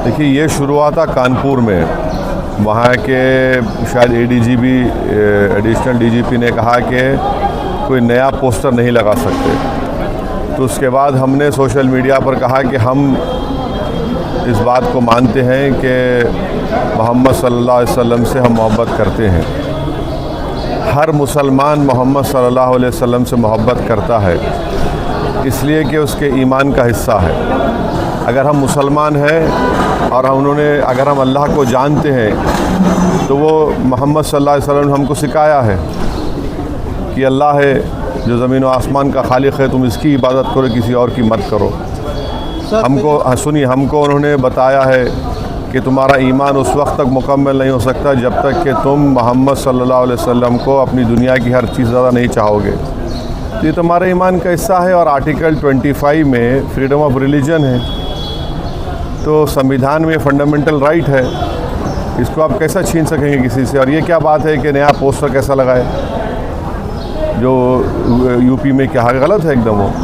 देखिए, ये शुरू हुआ था कानपुर में। वहाँ के शायद ADGP एडिशनल DGP ने कहा कि कोई नया पोस्टर नहीं लगा सकते। तो उसके बाद हमने सोशल मीडिया पर कहा कि हम इस बात को मानते हैं कि मोहम्मद सल्लल्लाहु अलैहि वसल्लम से हम मोहब्बत करते हैं। हर मुसलमान मोहम्मद सल्लल्लाहु अलैहि वसल्लम से मोहब्बत करता है, इसलिए कि उसके ईमान का हिस्सा है। अगर हम मुसलमान हैं और अगर हम अल्लाह को जानते हैं तो वो मोहम्मद सल्लल्लाहु अलैहि वसल्लम ने हमको सिखाया है कि अल्लाह है जो ज़मीन व आसमान का खालिक है, तुम इसकी इबादत करो, किसी और की मत करो। हमको उन्होंने बताया है कि तुम्हारा ईमान उस वक्त तक मुकम्मल नहीं हो सकता जब तक कि तुम मोहम्मद सल्लल्लाहु अलैहि वसल्लम को अपनी दुनिया की हर चीज़ ज़्यादा नहीं चाहोगे। तो ये तुम्हारे ईमान का हिस्सा है। और आर्टिकल 25 में फ्रीडम ऑफ रिलीजन है, तो संविधान में फंडामेंटल राइट है, इसको आप कैसा छीन सकेंगे किसी से। और ये क्या बात है कि नया पोस्टर कैसा लगाए, जो यूपी में क्या गलत है एकदम वो।